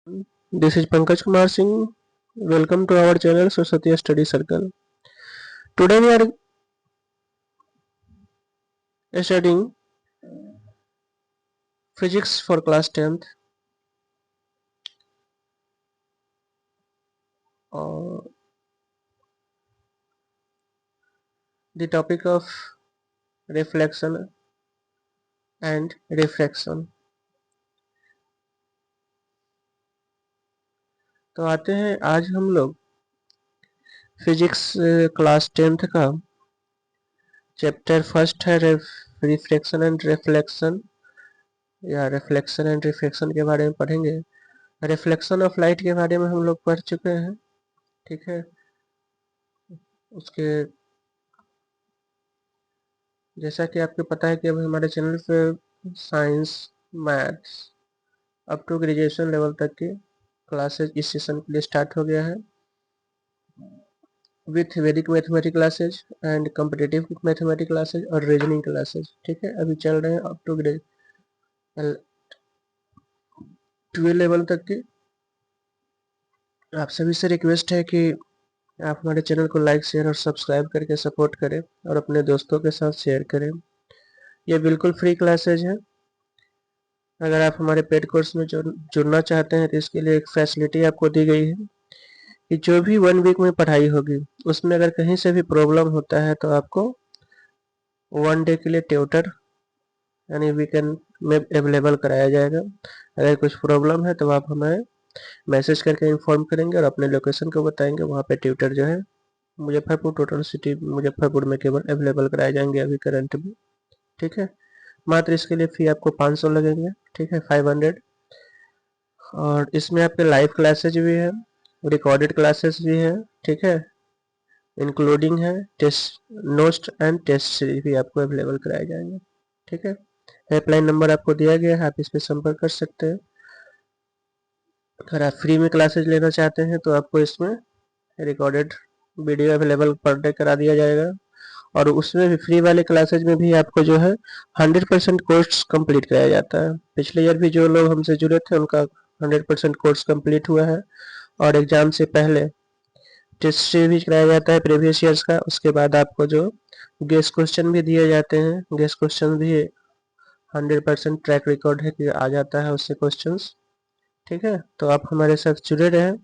This is Pankaj Kumar Singh. Welcome to our channel Saraswati Study Circle. Today we are studying physics for class 10th. Uh, the topic of reflection and refraction. तो आते हैं आज हम लोग physics class 10th का chapter first है reflection and reflection या reflection and reflection के बारे में पढ़ेंगे। रिफ्लेक्शन ऑफ लाइट के बारे में हम लोग पढ़ चुके हैं, ठीक है। उसके जैसा कि आपको पता है कि अब हमारे चैनल पे science, maths up to graduation level तक की क्लासेज इस सेशन के लिए स्टार्ट हो गया है विथ वैदिक mathematics classes and competitive mathematics classes और रीजनिंग क्लासेज, ठीक है। अभी चल रहे हैं अप टू ग्रेड 12 लेवल तक की। आप सभी से रिक्वेस्ट है कि आप हमारे चैनल को लाइक, शेयर और सब्सक्राइब करके सपोर्ट करें और अपने दोस्तों के साथ शेयर करें। ये बिल्कुल फ्री क्लासेज है। अगर आप हमारे पेड कोर्स में जुड़ना चाहते हैं तो इसके लिए एक फैसिलिटी आपको दी गई है कि जो भी 1 वीक में पढ़ाई होगी उसमें अगर कहीं से भी प्रॉब्लम होता है तो आपको 1 डे के लिए ट्यूटर यानी वीकेंड में अवेलेबल कराया जाएगा। अगर कुछ प्रॉब्लम है तो आप हमें मैसेज करके इन्फॉर्म करेंगे और अपने लोकेशन को बताएंगे, वहाँ पे ट्यूटर जो है मुजफ्फरपुर टोटल सिटी मुजफ्फरपुर में केवल अवेलेबल कराए जाएंगे अभी करंट में, ठीक है। मात्र इसके लिए फी आपको 500 लगेंगे, ठीक है, 500। और इसमें आपके लाइव क्लासेज भी है, रिकॉर्डेड क्लासेस भी है, ठीक है, इंक्लूडिंग है test notes and test series भी आपको अवेलेबल कराए जाएंगे, ठीक है। हेल्पलाइन नंबर आपको दिया गया है, आप इस पर संपर्क कर सकते हैं। अगर आप फ्री में क्लासेज लेना चाहते हैं तो आपको इसमें recorded video available per day करा दिया जाएगा और उसमें भी फ्री वाले क्लासेज में भी आपको जो है 100% कोर्स कंप्लीट कराया जाता है। पिछले ईयर भी जो लोग हमसे जुड़े थे उनका 100% कोर्स कंप्लीट हुआ है और एग्जाम से पहले टेस्ट भी कराया जाता है प्रीवियस ईयर्स का। उसके बाद आपको जो गेस्ट क्वेश्चन भी दिए जाते हैं, गेस्ट क्वेश्चन भी 100% ट्रैक रिकॉर्ड है कि आ जाता है उससे क्वेश्चंस, ठीक है। तो आप हमारे साथ जुड़े रहें।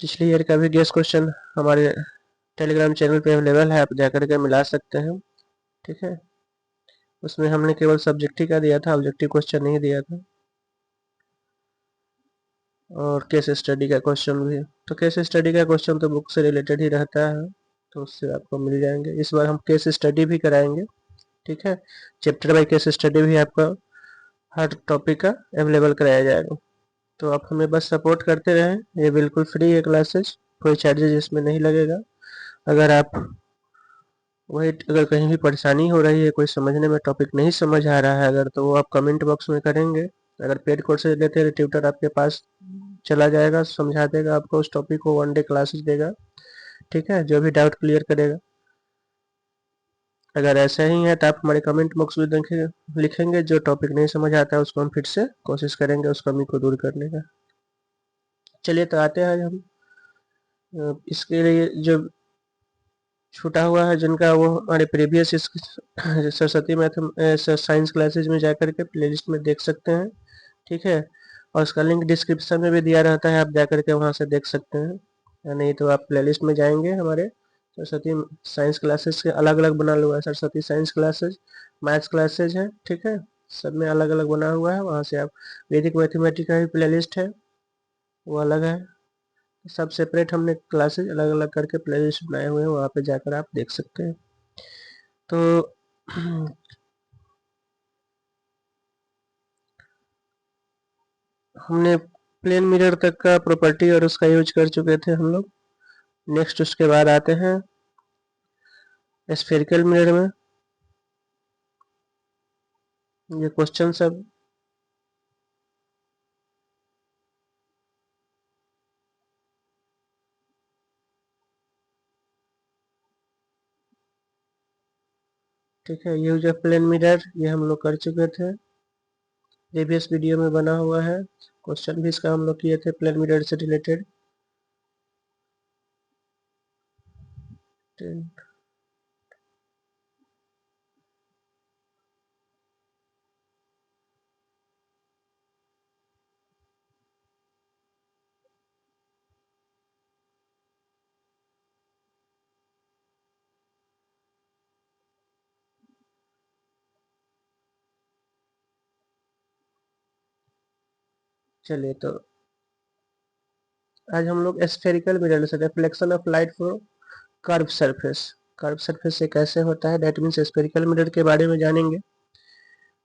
पिछले ईयर का भी गेस्ट क्वेश्चन हमारे टेलीग्राम चैनल पे अवेलेबल है, आप जाकर के मिला सकते हैं, ठीक है। उसमें हमने केवल सब्जेक्टिव का दिया था, ऑब्जेक्टिव क्वेश्चन नहीं दिया था। और केस स्टडी का क्वेश्चन भी, तो केस स्टडी का क्वेश्चन तो बुक से रिलेटेड ही रहता है, तो उससे आपको मिल जाएंगे। इस बार हम केस स्टडी भी कराएंगे, ठीक है। चैप्टर बाय केस स्टडी भी आपका हर टॉपिक का अवेलेबल कराया जाएगा। तो आप हमें बस सपोर्ट करते रहें, ये बिल्कुल फ्री है क्लासेज, कोई चार्जेज इसमें नहीं लगेगा। अगर आप वही अगर कहीं भी परेशानी हो रही है, कोई समझने में टॉपिक नहीं समझ आ रहा है अगर, तो वो आप कमेंट बॉक्स में करेंगे। अगर पेड कोर्सेज लेते हैं तो ट्यूटर आपके पास चला जाएगा, समझा देगा आपको, उस टॉपिक को 1 डे क्लासेस देगा, ठीक है, जो भी डाउट क्लियर करेगा। अगर ऐसा ही है तो आप हमारे कमेंट बॉक्स में लिखेंगे, जो टॉपिक नहीं समझ आता है उसको हम फिर से कोशिश करेंगे उस कमी को दूर करने का। चलिए तो आते हैं हम इसके लिए जो छूटा हुआ है जिनका, वो हमारे previous Saraswati math science classes में जाकर के प्लेलिस्ट में देख सकते हैं, ठीक है। और उसका लिंक डिस्क्रिप्शन में भी दिया रहता है, आप जाकर के वहाँ से देख सकते हैं। या नहीं तो आप प्लेलिस्ट में जाएंगे, हमारे सरस्वती साइंस क्लासेस के अलग अलग बना हुआ है, Saraswati science classes, maths classes है, ठीक है, सब में अलग अलग बना हुआ है। वहाँ से आप वैदिक मैथमेटिक्स का भी प्लेलिस्ट है, वो अलग है। सब सेपरेट हमने क्लासेज अलग अलग करके प्लेलिस्ट बनाए हुए हैं, वहाँ पे जाकर आप देख सकते हैं। तो हमने प्लेन मिरर तक का प्रॉपर्टी और उसका यूज कर चुके थे हम लोग। नेक्स्ट उसके बाद आते हैं स्फेरिकल मिरर में। ये क्वेश्चन सब ठीक है, यूज ऑफ प्लेन मिरर ये हम लोग कर चुके थे। प्रीवियस वीडियो में बना हुआ है, क्वेश्चन भी इसका हम लोग किए थे प्लेन मिरर से रिलेटेड। चलिए, तो आज हम लोग स्फेरिकल मिरर से reflection of light from curve surface, curve surface से कैसे होता है, दैट मीन्स स्फेरिकल मिरर के बारे में जानेंगे।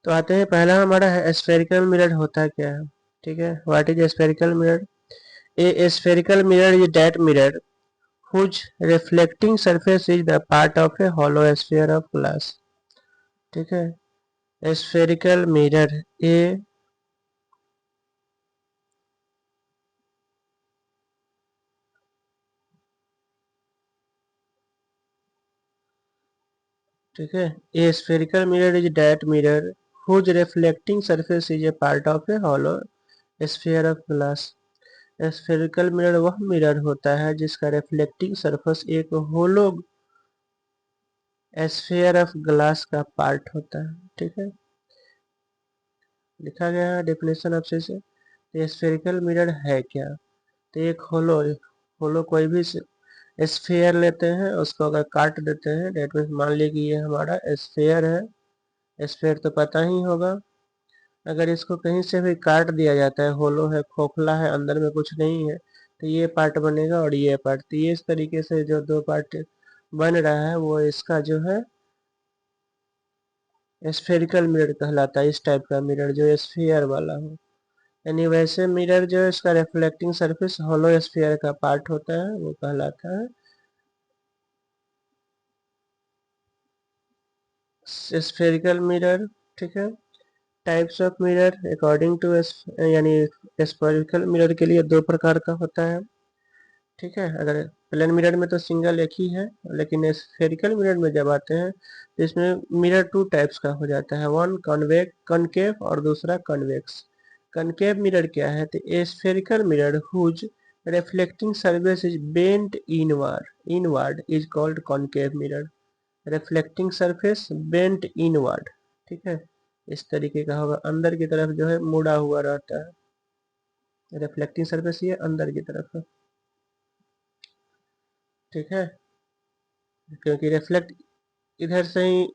तो आते हैं, पहला हमारा है स्फेरिकल मिरर होता क्या है। ठीक है, what is spherical mirror? A spherical mirror is that mirror whose reflecting surface is the part of a hollow sphere of glass। ठीक है, स्फेरिकल मिरर ए ठीक है, ए spherical mirror is that mirror whose reflecting surface is a part of a hollow sphere of glass। Spherical mirror वह mirror होता है जिसका reflecting surface एक होलो sphere of glass का पार्ट होता है। ठीक है, लिखा गया है डेफिनेशन आपसे से। तो स्फेरिकल मिरर है क्या? तो एक होलो, होलो कोई भी स्फीयर लेते हैं, उसको अगर काट देते हैं, डेट मीन्स मान लीजिए कि ये हमारा स्फीयर है, स्फीयर तो पता ही होगा। अगर इसको कहीं से भी काट दिया जाता है, होलो है, खोखला है, अंदर में कुछ नहीं है, तो ये पार्ट बनेगा और ये पार्ट। तो ये इस तरीके से जो दो पार्ट बन रहा है वो इसका जो है स्फेरिकल मिरर कहलाता है। इस टाइप का मिरर जो स्फीयर वाला हो, यानी वैसे मिरर जो है इसका रिफ्लेक्टिंग सरफेस होलो स्फीयर का पार्ट होता है, वो कहलाता है स्फेरिकल मिरर। ठीक है, types of mirror according to, यानी स्फेरिकल मिरर के लिए दो प्रकार का होता है। ठीक है, अगर प्लेन मिरर में तो सिंगल एक ही है, लेकिन स्फेरिकल मिरर में जब आते हैं तो इसमें मिरर टू टाइप्स का हो जाता है, वन कॉनकेव और दूसरा कन्वेक्स। कनकेव मिरर क्या है? तो a spherical mirror whose reflecting surface is bent inward is called concave mirror. Reflecting surface bent inward, ठीक है, इस तरीके का होगा, अंदर की तरफ जो है मुड़ा हुआ रहता है। रिफ्लेक्टिंग सरफेस ये अंदर की तरफ है। ठीक है, क्योंकि रिफ्लेक्ट इधर से ही,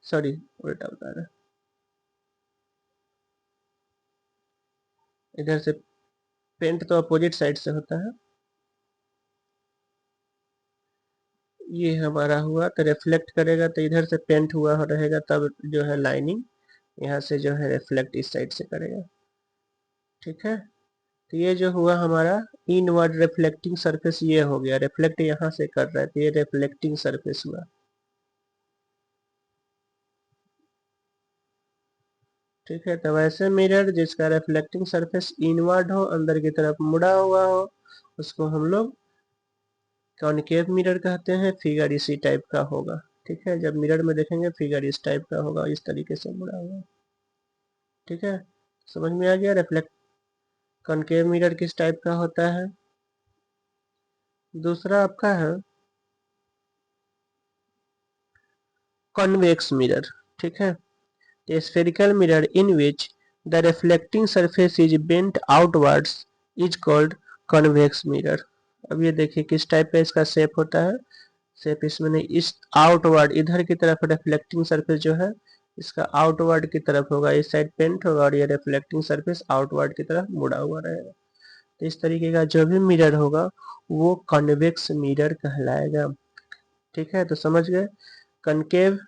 सॉरी उल्टा बता रहा, इधर से पेंट तो अपोजिट साइड से होता है। ये हमारा हुआ तो रिफ्लेक्ट करेगा, तो इधर से पेंट हुआ रहेगा, तब जो है लाइनिंग यहाँ से जो है रिफ्लेक्ट इस साइड से करेगा। ठीक है, तो ये जो हुआ हमारा इनवर्ड रिफ्लेक्टिंग सरफेस, ये हो गया, रिफ्लेक्ट यहाँ से कर रहा है, तो ये रिफ्लेक्टिंग सरफेस हुआ। ठीक है, तो वैसे मिरर जिसका रिफ्लेक्टिंग सरफेस इनवर्ड हो, अंदर की तरफ मुड़ा हुआ हो, उसको हम लोग कॉनकेव मिरर कहते हैं। फिगर इसी टाइप का होगा। ठीक है, जब मिरर में देखेंगे फिगर इस टाइप का होगा, इस तरीके से मुड़ा हुआ। ठीक है, समझ में आ गया रिफ्लेक्ट कॉनकेव मिरर किस टाइप का होता है। दूसरा आपका है कॉन्वेक्स मिरर। ठीक है, a spherical mirror in which the reflecting surface is bent outwards is called convex mirror। अब ये देखिए किस टाइप का इसका शेप होता है। शेप इसमें नहीं, इस आउटवर्ड इधर की तरफ रिफ्लेक्टिंग सरफेस जो है इसका आउटवर्ड की तरफ होगा, इस साइड पेंट होगा और ये रिफ्लेक्टिंग सरफेस आउटवर्ड की तरफ मुड़ा हुआ रहेगा। तो इस तरीके का जो भी मिरर होगा वो कॉन्वेक्स मिरर कहलाएगा। ठीक है, तो समझ गए। कनकेव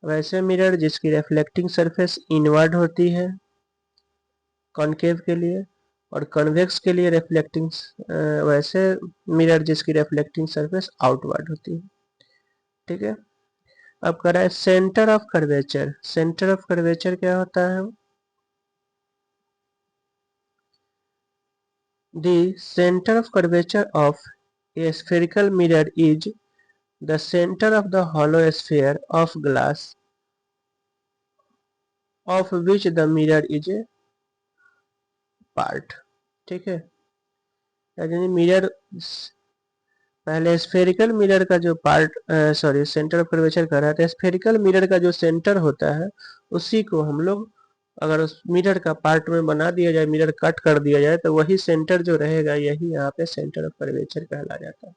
वैसे मिरर जिसकी रिफ्लेक्टिंग सरफेस इनवर्ड होती है कॉनकेव के लिए, और कन्वेक्स के लिए रिफ्लेक्टिंग वैसे मिरर जिसकी रिफ्लेक्टिंग सरफेस आउटवर्ड होती है। ठीक है, अब करा है centre of curvature. Centre of curvature क्या होता है? The centre of curvature of a spherical mirror is the centre of the hollow sphere of glass of which the mirror is a part. ठीक है, यानी मिरर, पहले spherical mirror का जो part sorry centre of curvature कर रहा था, spherical mirror का जो सेंटर होता है उसी को हम लोग अगर उस मिरर का पार्ट में बना दिया जाए, मिरर कट कर दिया जाए, तो वही सेंटर जो रहेगा यही यहाँ पे सेंटर ऑफ कर्वेचर कहला जाता है।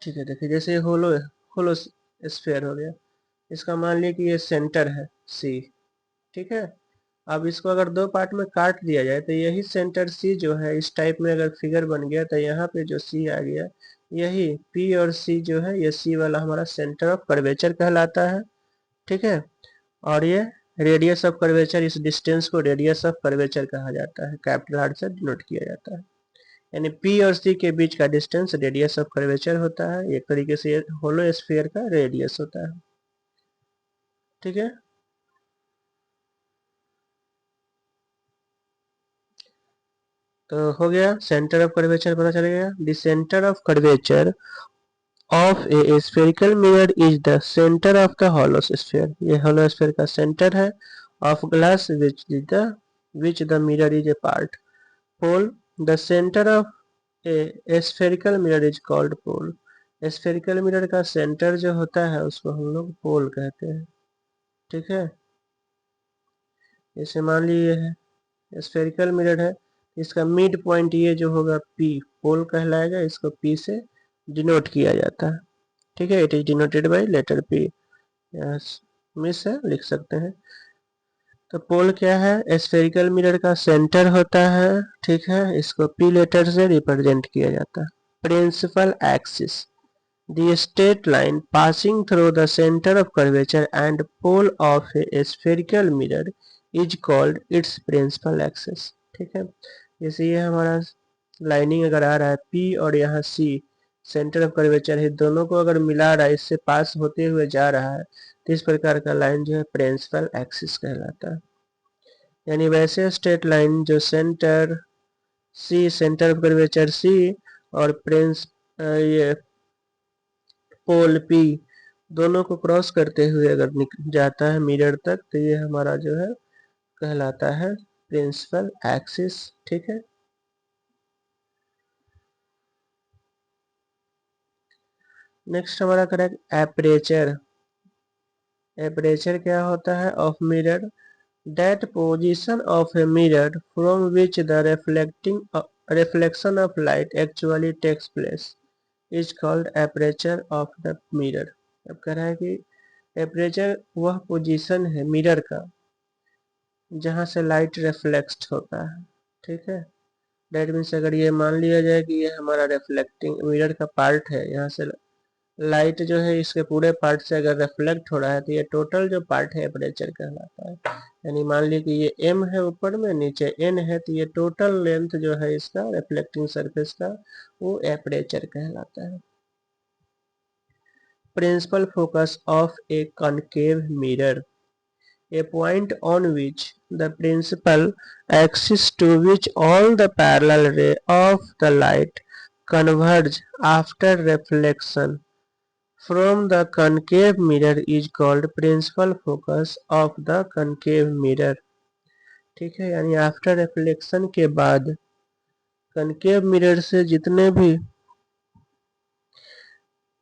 ठीक है, देखिए जैसे होलो होलो स्फेयर हो गया, इसका मान लिया कि ये सेंटर है सी। ठीक है, अब इसको अगर दो पार्ट में काट दिया जाए तो यही सेंटर सी जो है इस टाइप में अगर फिगर बन गया तो यहाँ पे जो सी आ गया, यही पी और सी जो है ये सी वाला हमारा सेंटर ऑफ कर्वेचर कहलाता है। ठीक है, और ये रेडियस ऑफ कर्वेचर, इस डिस्टेंस को रेडियस ऑफ कर्वेचर कहा जाता है, कैपिटल आर से डिनोट किया जाता है। यानी पी और सी के बीच का डिस्टेंस रेडियस ऑफ कर्वेचर होता है, एक तरीके से होलो स्फीयर का रेडियस होता है। ठीक है, तो हो गया सेंटर ऑफ कर्वेचर पता चल गया। The centre of curvature of a spherical mirror is the centre of the hollow sphere. ये होलो स्फीयर का सेंटर है। Of glass which the mirror is a part. Pole, the centre of a spherical mirror is called pole. Spherical mirror का centre जो होता है उसको हम लोग पोल कहते हैं। ठीक है, जैसे मान लीजिए है स्फेरिकल मिरर है, इसका मिड पॉइंट ये जो होगा पी, पोल कहलाएगा, इसको पी से डिनोट किया जाता है। ठीक है, it is denoted by letter P. मिस है, लिख सकते हैं। तो पोल क्या है, स्फेरिकल मिरर का सेंटर होता है। ठीक है, इसको पी लेटर से रिप्रेजेंट किया जाता है। Principal axis, the straight line passing through the center of curvature and pole of a spherical mirror is called its principal axis। ठीक है, जैसे ये हमारा लाइनिंग अगर आ रहा है P और यहाँ C, सेंटर ऑफ कर्वेचर है, दोनों को अगर मिला रहा है, इससे पास होते हुए जा रहा है, तो इस प्रकार का लाइन जो है प्रिंसिपल एक्सिस कहलाता है। यानी वैसे स्ट्रेट लाइन जो centre C, centre of curvature C और ये पोल P दोनों को क्रॉस करते हुए अगर जाता है मिरर तक, तो ये हमारा जो है कहलाता है प्रिंसिपल एक्सिस। ठीक है, नेक्स्ट हमारा करेक्ट एपरेचर। एपरेचर क्या होता है, of mirror, that position of a mirror from which the reflection of light actually takes place is called aperture of the mirror. अब कह रहा है कि एपरेचर वह पोजीशन है मिरर का जहां से लाइट रिफ्लेक्ट होता है। ठीक है, डेट मीन्स अगर ये मान लिया जाए कि ये हमारा रिफ्लेक्टिंग मिरर का पार्ट है, यहाँ से लाइट जो है इसके पूरे पार्ट से अगर रिफ्लेक्ट हो रहा है तो ये टोटल जो पार्ट है एपरेचर कहलाता है। यानी मान लीजिए कि ये m है ऊपर में, नीचे n है, तो ये टोटल लेंथ जो है इसका रिफ्लेक्टिंग सरफेस का वो एपरेचर कहलाता है। Principal focus of a concave mirror, a point on which the principal axis to which all the parallel ray of the light converge after reflection from the concave mirror is called principal focus of the concave mirror। ठीक है, यानी after reflection के बाद concave mirror से जितने भी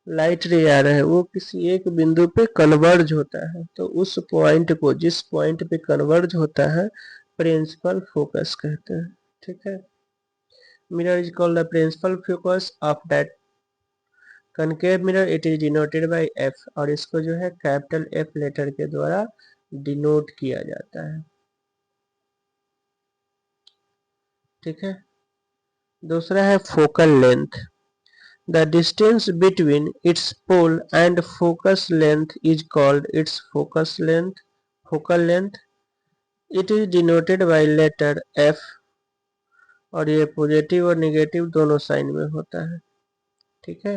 light रे आ रहा है वो किसी एक बिंदु पे कन्वर्ज होता है, तो उस पॉइंट को, जिस पॉइंट पे कन्वर्ज होता है, प्रिंसिपल फोकस कहते हैं। ठीक है, mirror is called the principal focus of that concave mirror, it is denoted by F, और इसको जो है कैपिटल एफ लेटर के द्वारा डिनोट किया जाता है। ठीक है, दूसरा है focal length. The distance between its pole and focus length is called its focus length, focal length. It is denoted by letter F और ये पॉजिटिव और नेगेटिव दोनों साइन में होता है। ठीक है,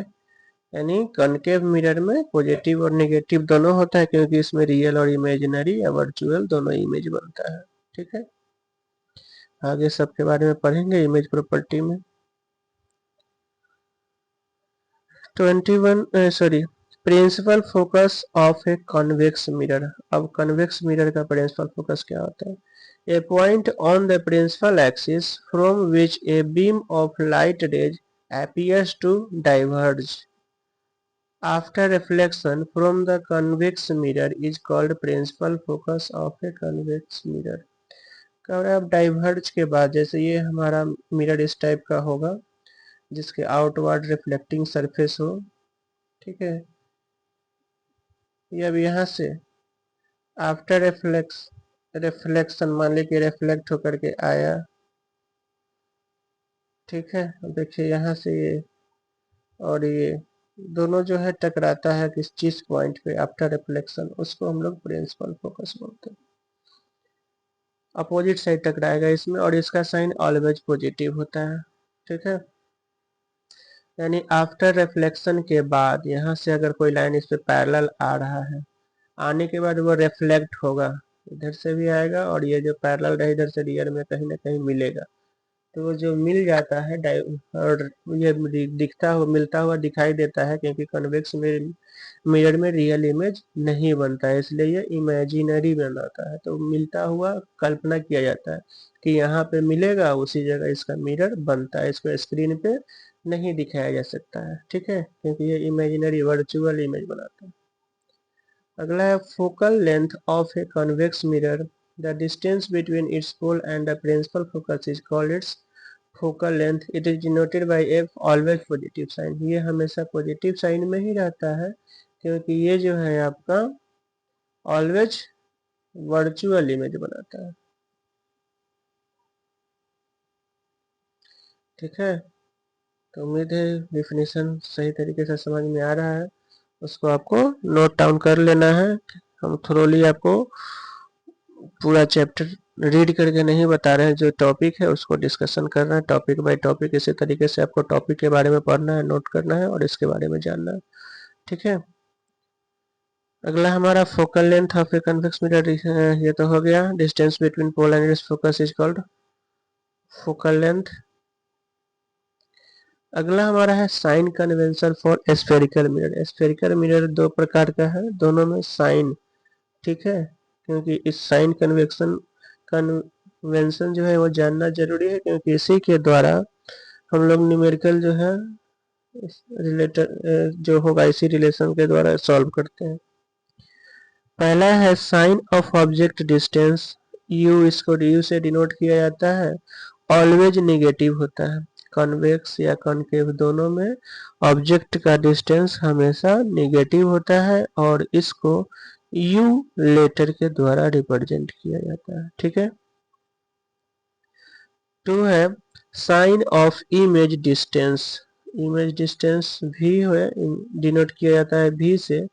यानी कनकेव मिरर में पॉजिटिव और नेगेटिव दोनों होता है, क्योंकि इसमें रियल और इमेजिनरी या वर्चुअल दोनों इमेज बनता है। ठीक है, आगे सबके बारे में पढ़ेंगे इमेज प्रॉपर्टी में। 21 sorry principal focus of a convex mirror. अब कॉन्वेक्स मिरर का प्रिंसिपल फोकस क्या होता है? A point on the principal axis from which a beam of light rays appears to diverge after reflection from the convex mirror is called principal focus of a convex mirror। कह रहे हैं अब diverge के बाद, जैसे ये हमारा mirror इस टाइप का होगा जिसके आउटवर्ड रिफ्लेक्टिंग सरफेस हो, ठीक है, ये अब यहाँ से आफ्टर रिफ्लेक्शन मान लीजिए रिफ्लेक्ट होकर के आया, ठीक है। अब देखिए यहाँ से ये और ये दोनों जो है टकराता है किस चीज पॉइंट पे, आफ्टर रिफ्लेक्शन, उसको हम लोग प्रिंसिपल फोकस बोलते हैं। अपोजिट साइड टकराएगा इसमें और इसका साइन ऑलवेज पॉजिटिव होता है, ठीक है। यानी आफ्टर रिफ्लेक्शन के बाद यहाँ से अगर कोई लाइन इस पे पैरेलल आ रहा है, आने के बाद वो रिफ्लेक्ट होगा, इधर से भी आएगा और ये जो पैरेलल है इधर से रियर में कहीं ना कहीं मिलेगा, तो वो जो मिल जाता है और ये दिखता हुआ मिलता हुआ दिखाई देता है, क्योंकि कन्वेक्स मिरर में रियल इमेज नहीं बनता है, इसलिए ये इमेजिनरी बनाता है। तो मिलता हुआ कल्पना किया जाता है कि यहाँ पे मिलेगा, उसी जगह इसका मिरर बनता है, इसको स्क्रीन पे नहीं दिखाया जा सकता है, ठीक है, क्योंकि ये इमेजिनरी वर्चुअल इमेज बनाता है। अगला है focal length of a convex mirror. The distance between its pole and the principal focus is called its focal length. It is denoted by a always positive sign. ये हमेशा positive sign में ही रहता है, क्योंकि ये जो है आपका ऑलवेज वर्चुअल इमेज बनाता है, ठीक है। तो उम्मीद है डिफिनीशन सही तरीके से समझ में आ रहा है, उसको आपको नोट डाउन कर लेना है। हम थोरोली आपको पूरा चैप्टर रीड करके नहीं बता रहे हैं, जो टॉपिक है उसको डिस्कशन कर रहे हैं टॉपिक बाय टॉपिक। इसी तरीके से आपको टॉपिक के बारे में पढ़ना है, नोट करना है और इसके बारे में जानना है, ठीक है। अगला हमारा focal length of a convex mirror, ये तो हो गया। Distance between pole and its focus is called focal length. अगला हमारा है sign convention for spherical mirror. Spherical mirror दो प्रकार का है, दोनों में साइन, ठीक है, क्योंकि इस साइन कन्वेंशन जो है वो जानना जरूरी है, क्योंकि इसी के द्वारा हम लोग न्यूमेरिकल जो है रिलेटेड जो होगा इसी रिलेशन के द्वारा सॉल्व करते हैं। पहला है sign of object distance. U, इसको यू से डिनोट किया जाता है, ऑलवेज निगेटिव होता है। कॉन्वेक्स या कॉनकेव दोनों में ऑब्जेक्ट का डिस्टेंस हमेशा निगेटिव होता है और इसको यू लेटर के द्वारा रिप्रेजेंट किया जाता है, ठीक है। टू है sign of image distance. Image distance भी है, डिनोट किया जाता है भी से,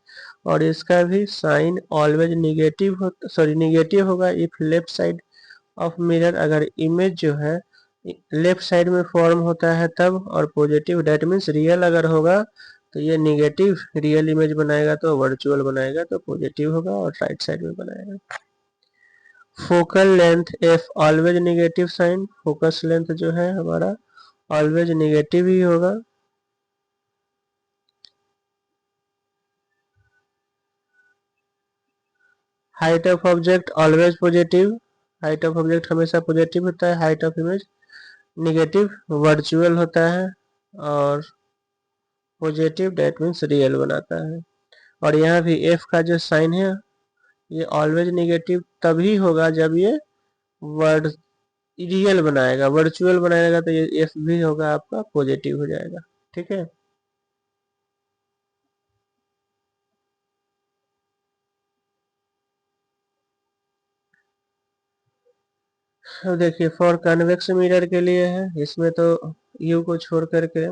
और इसका भी साइन ऑलवेज निगेटिव हो, सॉरी निगेटिव होगा if left side of mirror, अगर इमेज जो है लेफ्ट साइड में फॉर्म होता है तब, और पॉजिटिव डेट मीन्स रियल अगर होगा तो ये निगेटिव रियल इमेज बनाएगा तो वर्चुअल बनाएगा तो पॉजिटिव होगा, और राइट साइड में बनाएगा। Focal length F always negative sign, focus length जो है हमारा ऑलवेज निगेटिव ही होगा। Height of object always positive, height of object हमेशा पॉजिटिव होता है, height of image negative virtual होता है, और पॉजिटिव डेट मीन्स रियल बनाता है। और यहाँ भी एफ का जो साइन है ये ऑलवेज निगेटिव तभी होगा जब ये वर्ड रियल बनाएगा, वर्चुअल बनाएगा तो ये एफ भी होगा आपका पॉजिटिव हो जाएगा, ठीक है। अब देखिए फॉर कन्वेक्स मिरर के लिए है, इसमें तो यू को छोड़ करके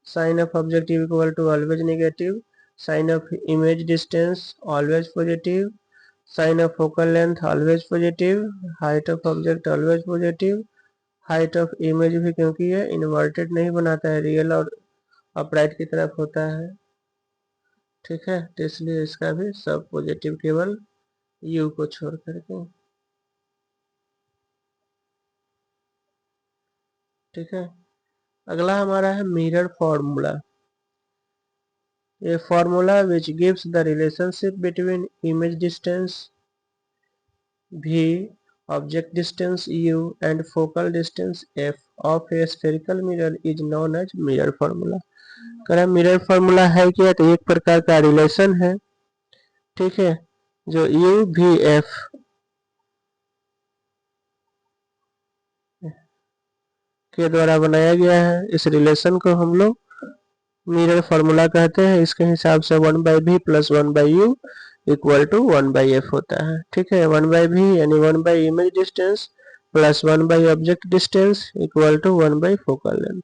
sign of objective equal to always negative, sign of image distance always positive, sign of focal length always positive, height of object always positive, height of image भी क्योंकि ये इन्वर्टेड नहीं बनाता है, रियल और अपराइट की तरफ होता है, ठीक है, तो इसलिए इसका भी सब पॉजिटिव केवल यू को छोड़ करके, ठीक है। अगला हमारा है mirror formula. A formula which gives the relationship between image distance v, object distance u and focal distance f of a spherical mirror is known as mirror formula। कह मिरर फॉर्मूला है क्या, तो एक प्रकार का रिलेशन है, ठीक है, जो यू वी एफ के द्वारा बनाया गया है। इस रिलेशन को हम लोग मिरर फॉर्मूला कहते हैं। इसके हिसाब से 1/v plus 1/u equal to 1/f होता है, ठीक है। 1/v यानी 1 image distance plus 1 object distance equal to 1 focal length.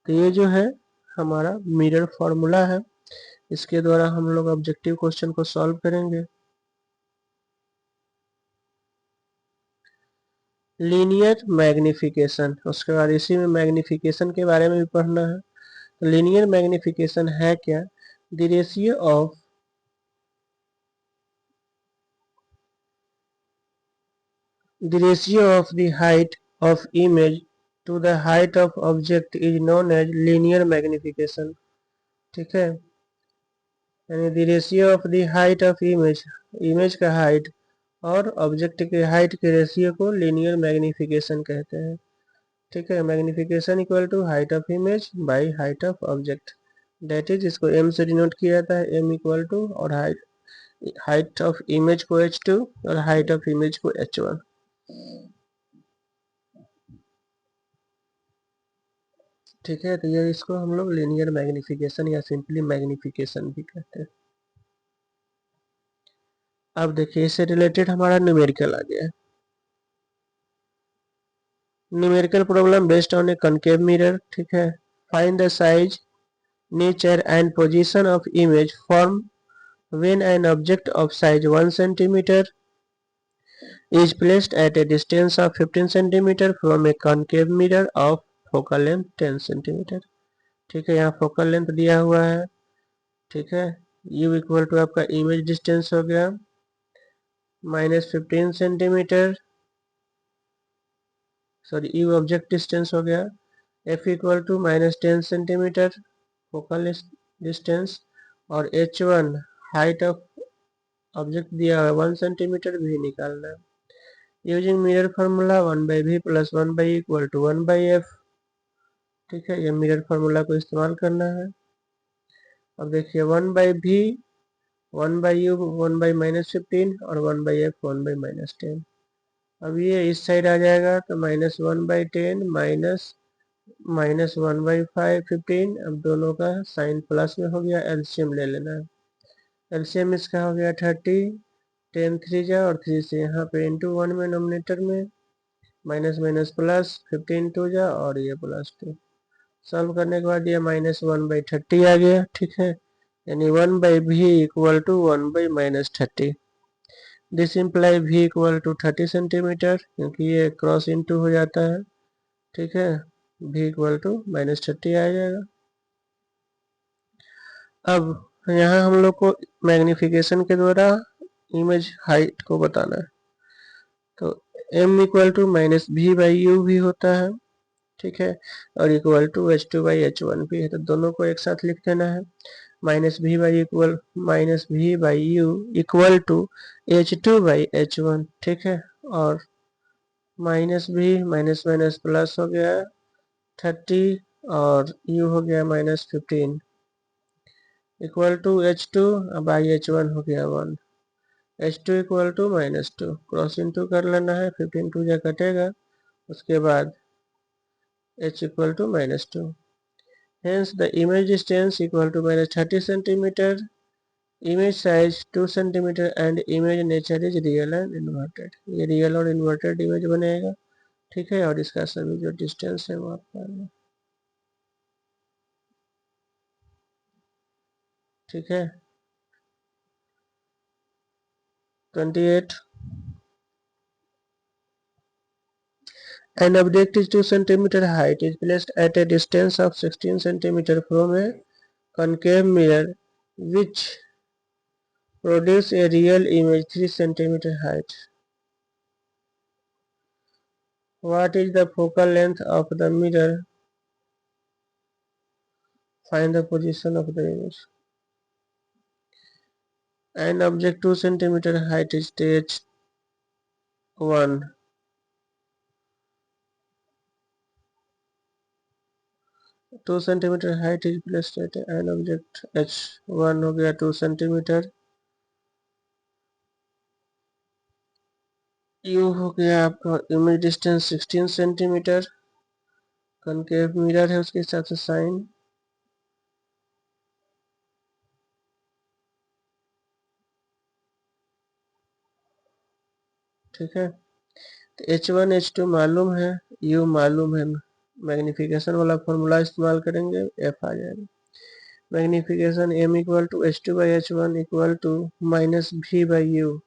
तो ये जो है हमारा मिरर फॉर्मूला है, इसके द्वारा हम लोग ऑब्जेक्टिव क्वेश्चन को सॉल्व करेंगे। लीनियर मैग्निफिकेशन, उसके बाद इसी में मैग्निफिकेशन के बारे में भी पढ़ना है। तो लीनियर मैग्निफिकेशन है क्या, the ratio of the height of image to the height of object is known as linear magnification, ठीक है। यानी the ratio of the height of image, image का हाइट और ऑब्जेक्ट के हाइट के रेशियो को लीनियर मैग्निफिकेशन कहते हैं, ठीक है। Magnification equal to height of image by height of object, that is, इसको m से डिनोट किया जाता है, m इक्वल टू और हाइट ऑफ इमेज को h2 और हाइट ऑफ इमेज को h1, ठीक है। तो ये इसको हम लोग लीनियर मैग्निफिकेशन या सिंपली मैग्निफिकेशन भी कहते हैं। अब देखिए इससे रिलेटेड हमारा न्यूमेरिकल आ गया है। Numerical problem based on A concave mirror, ठीक है। Find the size, nature and position of image form when an object of size 1 centimeter is placed at a distance of 15 centimeter from a concave mirror of focal length 10 centimeter, ठीक है। यहाँ focal length दिया हुआ है, ठीक है। u equal to आपका image distance हो गया -15 centimetre, sorry u object distance हो गया, f equal to -10 centimetre focal distance और h1 हाइट ऑफ ऑब्जेक्ट दिया हुआ 1 सेंटीमीटर भी निकालना है। Using mirror formula 1/v plus 1/e equal to 1/f, ठीक है। ये मिरर फार्मूला को इस्तेमाल करना है। अब देखिए 1/v 1/u 1/-15 और 1/f 1/-10। अब ये इस साइड आ जाएगा तो -1/10 -1/15। अब दोनों का साइन प्लस में हो गया, एलसीएम ले लेना है। एलसीएम इसका हो गया 30, 10 3 जा और 3 से यहाँ पे इंटू 1 में नोमिनेटर में माइनस माइनस प्लस 15 2 जा और ये +2। सॉल्व करने के बाद ये -1/30 आ गया, ठीक है। यानी 1/v equal to 1/-30। This imply v equal to 30 centimetre, क्योंकि ये क्रॉस इंटू हो जाता है, ठीक है। v इक्वल टू -30 आ जाएगा। अब यहाँ हम लोग को मैग्निफिकेशन के द्वारा इमेज हाइट को बताना है। तो m इक्वल टू -v/u भी होता है, ठीक है, और इक्वल टू h2/h1 भी है। तो दोनों को एक साथ लिख देना है, -v/u इक्वल टू h2/h1, ठीक है। और -v माइनस माइनस प्लस हो गया 30 और u हो गया -15 इक्वल टू h2/h1 हो गया 1, h2 equal to -2, cross into कर लेना है, 15 2 जा कटेगा, उसके बाद h equal to -2। Hence the image distance equal to -30 centimeter, image size 2 centimeter and image nature is real and inverted। ये रियल और इन्वर्टेड इमेज बनेगा, ठीक है। और इसका सभी जो डिस्टेंस है वो आपका आ गया, ठीक है। 28 An object is 2 centimeter height is placed at a distance of 16 centimeter from a concave mirror which produce a real image 3 centimeter height. What is the focal length of the mirror? Find the position of the image. An object 2 centimeter height is stage 1. 2 centimeter height is placed at an object h1 हो गया 2 centimetre. u हो गया आपका image distance 16 centimetre. Concave mirror है उसके हिसाब से sign. ठीक है, तो h1 h2 मालूम है, u मालूम है, मैग्निफिकेशन वाला फॉर्मूला इस्तेमाल करेंगे, f आ जाएगा। Magnification m equal to h2 by h1 equal to minus v by u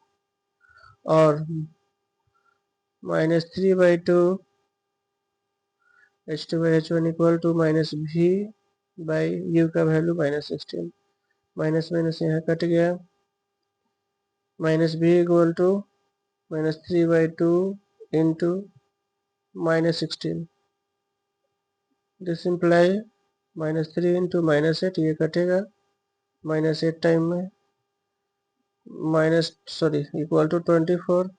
और -3/2 h2 by h1 equal to minus v by u का वैल्यू -16। माइनस माइनस यहाँ कट गया, -v equal to -3/2 into -16। This imply -3 into -8, ये कटेगा -8 time में equal to 24,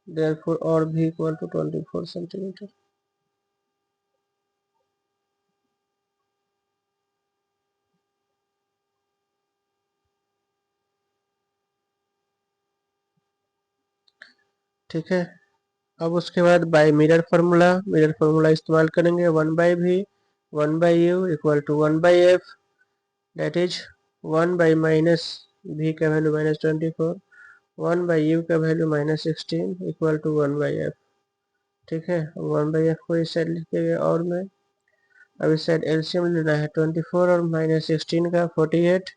therefore और v equal to 24 centimetre. ठीक है, अब उसके बाद बाय मिरर फार्मूला इस्तेमाल करेंगे। 1/v 1/u equal to 1/f, that is 1/-v का वैल्यू -24, 1/u का वैल्यू -16 इक्वल टू 1/f। ठीक है, 1/f को इस साइड लिखेंगे और मैं अब इस साइड एलसीएम लेना है। 24 और -16 का 48,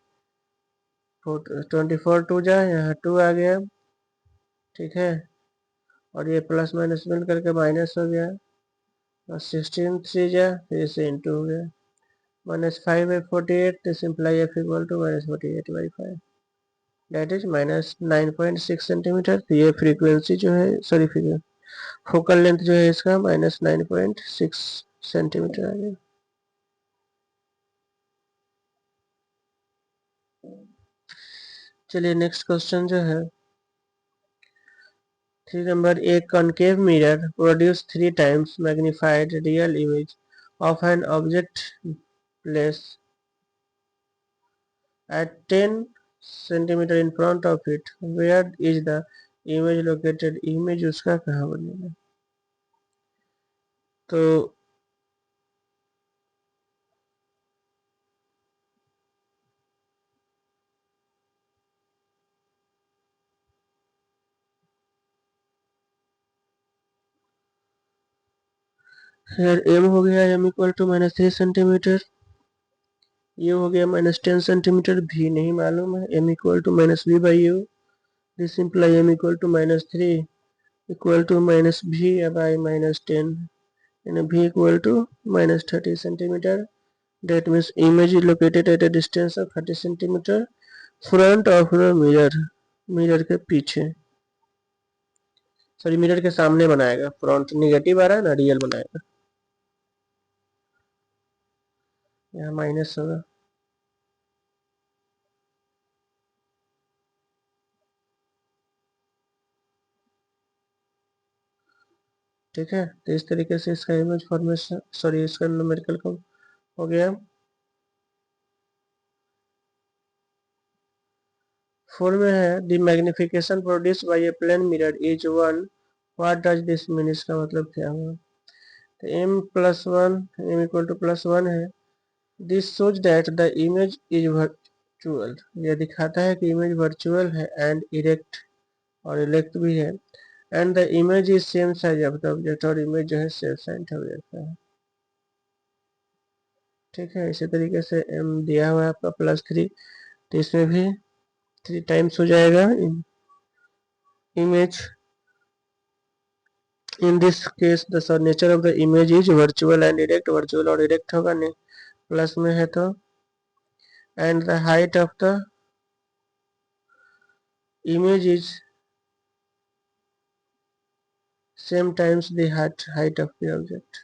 24 2 जा, यहाँ 2 आ गया। ठीक है, और ये प्लस माइनस मिल करके माइनस हो गया और 16 3 जा, फिर से इंटू हो गया। -5/48, this imply f equal to -48/5, that is -9.6 centimetre. तो ये फ्रीक्वेंसी जो है, सॉरी फोकल लेंथ जो है इसका -9.6 सेंटीमीटर आ गया। चलिए नेक्स्ट क्वेश्चन जो है 3 number, A concave mirror produce 3 times magnified real image of an object place at 10 centimeter in front of it, where is the image located? Image उसका कहाँ बनेगा? तो यार m हो गया m equal to -3 centimetre, u हो गया -10 centimetre, v नहीं मालूम है, m equal to -v by u, this imply m equal to -3 equal to -v by -10 and v equal to -30 centimeter. That means image is located at a distance of 30 centimeter front of the mirror, mirror के पीछे, sorry mirror के सामने बनाएगा। Front negative आ रहा है ना, real बनाएगा, यहाँ माइनस होगा। ठीक है, तो इस तरीके से इसका इमेज फॉर्मेशन, सॉरी इसका न्यूमेरिकल का हो गया। 4 में है the magnification produce by a plane mirror is 1, what does this mean? इसका मतलब क्या हुआ? तो m+1, m इक्वल टू +1 है। This shows that the image is virtual, यह दिखाता है कि इमेज वर्चुअल है एंड इरेक्ट, और इलेक्ट भी है, and the image is same size of the object, और इमेज जो है सेम साइज ऑब्जेक्ट का है। ठीक है, इसी तरीके से m दिया हुआ है आपका +3, तो इसमें भी 3 टाइम्स हो जाएगा image. In this case the nature of the image is virtual and erect, virtual और इरेक्ट होगा, नहीं प्लस में है तो, and the height of the image is same times the height of the object.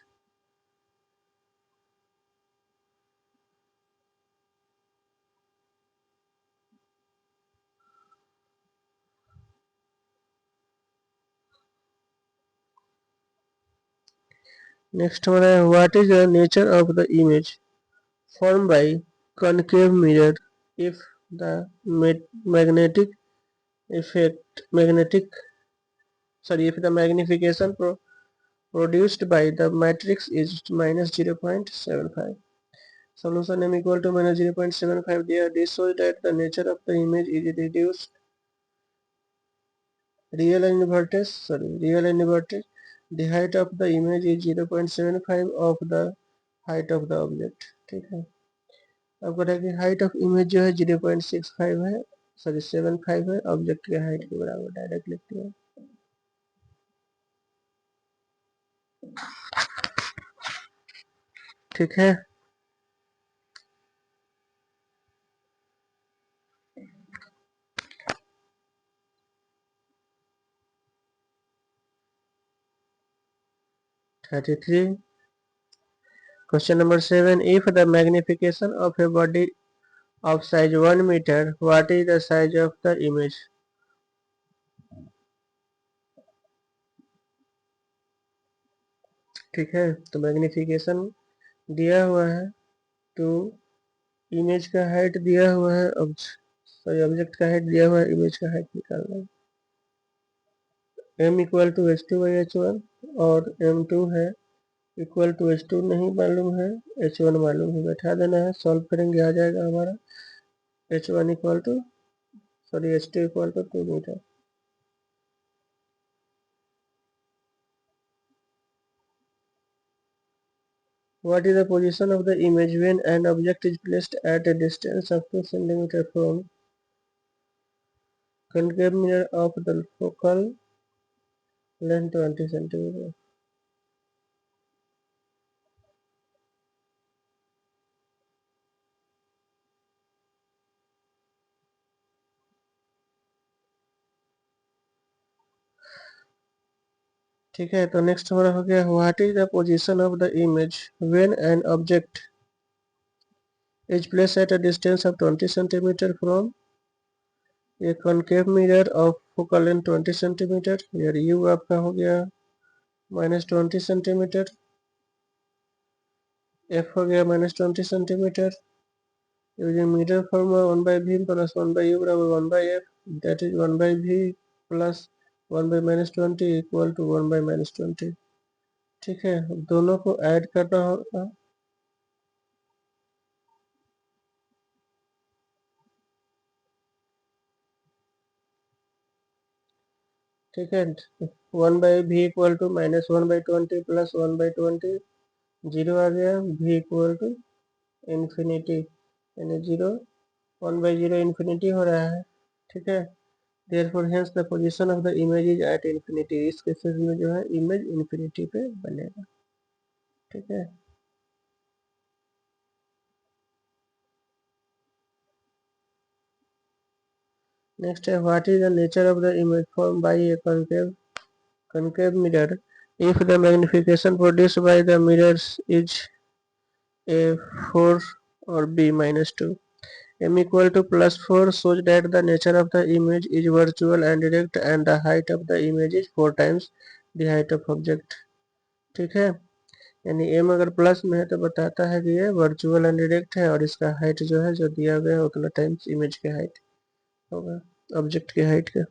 Next हमारा है what is the nature of the image form by concave mirror if the magnetic effect magnetic sorry if the magnification produced by the matrix is minus 0.75. Solution m equal to minus 0.75 there. This shows that the nature of the image is reduced real and inverted. The height of the image is 0.75 of the height of the object. ठीक है, आपको देखिए height of image जो है 0.65 है, sorry 75 है, object के height के बराबर डायरेक्ट लिखते हैं। ठीक है, Question number 7. If the magnification of a body of size 1 meter, what is the size of the image? ठीक है, तो मैग्निफिकेशन दिया हुआ है, तो इमेज का हाइट दिया हुआ है, सॉरी ऑब्जेक्ट का हाइट दिया हुआ है, इमेज का हाइट निकालना है। m इक्वल टू h2/h1 और m2 है इक्वल टू h2 नहीं मालूम है, h1 मालूम है, बैठा देना है, सॉल्व करेंगे आ जाएगा हमारा h1 equal to sorry h2 equal to 2 metre. What is the position of the image when an object is placed at a distance of 2 cm from concave mirror of the focal length 20 cm? ठीक है, तो next हमारा हो गया what is the position of the image when an object is placed at a distance of 20 cm from A concave mirror of focal length 20 cm। यार you आपका हो गया -20 cm, एफ हो गया -20 cm, using mirror formula 1 by v plus 1 by u बराबर 1 by f, that is 1 by v plus 1 by -20 equal to 1 by -20। ठीक है, दोनों को ऐड करना होगा। ठीक है, 1 by v equal to -1/20 plus 1/20, 0 आ गया, v इक्वल टू इन्फिनिटी, यानी 0 1/0 इन्फिनिटी हो रहा है। ठीक है, therefore hence the position of the image is at infinity। इस केसेस में जो है इमेज इन्फिनिटी पे बनेगा। ठीक है, नेक्स्ट है what is the nature of the image form by A concave mirror if the magnification produced by the mirrors is a 4 or b -2। m equal to +4 shows that the nature of the image is virtual and direct and the height of the image is 4 times the height of object। ठीक है, यानी m अगर plus में है तो बताता है कि ये वर्चुअल एंड डायरेक्ट है और इसका हाइट जो है जो दिया गया है उतना टाइम्स इमेज के हाइट होगा, ऑब्जेक्ट के हाइट का।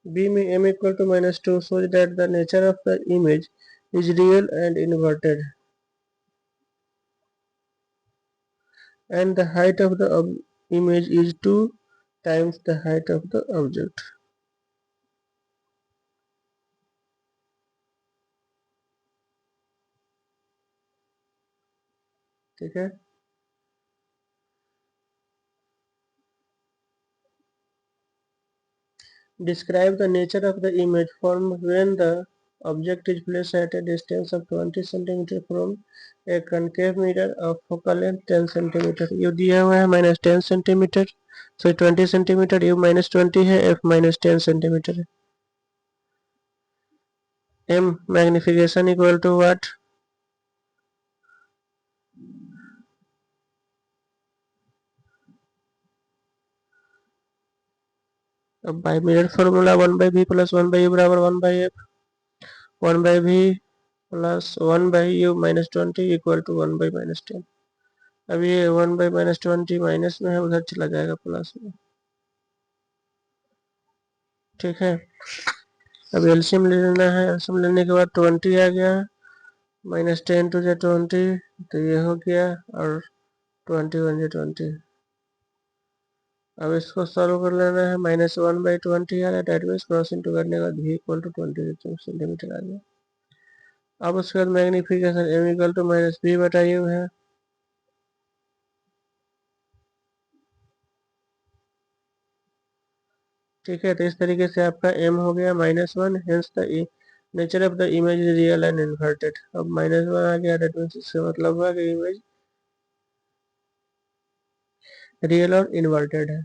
b में m equal to -2 shows that the nature of the image is real and inverted and the height of the image is 2 times the height of the object। ठीक है, describe the nature of the image formed when the object is placed at a distance of 20 cm from a concave mirror of focal length 10 cm। You दिया हुआ है -10 cm, so 20 cm, you -20 है, f -10 cm है। m magnification equal to what? अब by mirror formula 1/v plus 1/u बराबर 1/f, 1/v plus 1/u minus 20 equal to 1/-10। अब ये 1/-20 minus में है, उधर चला जाएगा प्लस में। ठीक है, अब एलसीएम ले लेना है। एलसीएम लेने के बाद 20 आ गया, -10 टू 20 तो ये हो गया, और 21 जो 20। अब इसको सॉल्व कर लेना है। -1/20 आ रहा है, डेट मीन्स क्रॉस इंटू करने के बाद v इक्वल टू 20 सेंटीमीटर आ गया। अब उसके बाद magnification m equal to -b/u है। ठीक है, तो इस तरीके से आपका m हो गया -1, hence the nature of the image is real and inverted. अब -1 आ गया, डेट मीन्स इससे मतलब हुआ कि इमेज रियल और इन्वर्टेड है।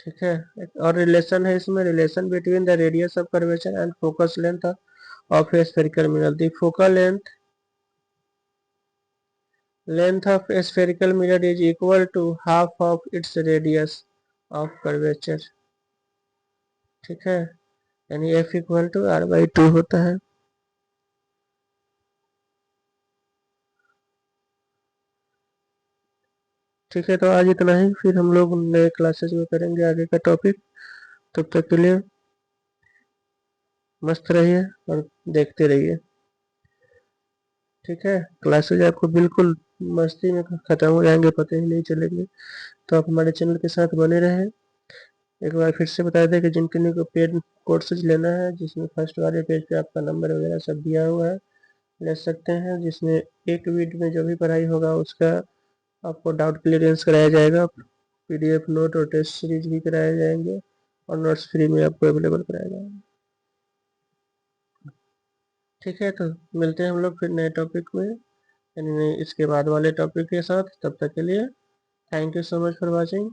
ठीक है, एक और रिलेशन है इसमें, relation between the radius of curvature and focus length of a spherical mirror. The focal length of a spherical mirror is equal to half of its radius of curvature. ठीक है, यानी f इक्वल टू r/2 होता है। ठीक है, तो आज इतना ही, फिर हम लोग नए क्लासेस में करेंगे आगे का टॉपिक। तब तक के लिए मस्त रहिए और देखते रहिए। ठीक है, क्लासेज आपको बिल्कुल मस्ती में खत्म हो जाएंगे, पता ही नहीं चलेंगे। तो आप हमारे चैनल के साथ बने रहें। एक बार फिर से बता दें कि जिन किन्हीं को पेड कोर्सेज लेना है, जिसमें फर्स्ट वाले पेज पे आपका नंबर वगैरह सब दिया हुआ है, ले सकते हैं। जिसमें एक वीडियो में जो भी पढ़ाई होगा उसका आपको डाउट क्लियरेंस कराया जाएगा, पीडीएफ नोट और टेस्ट सीरीज भी कराए जाएंगे, और नोट्स फ्री में आपको अवेलेबल कराया जाएगा। ठीक है, तो मिलते हैं हम लोग फिर नए टॉपिक में, यानी इसके बाद वाले टॉपिक के साथ। तब तक के लिए thank you so much for watching.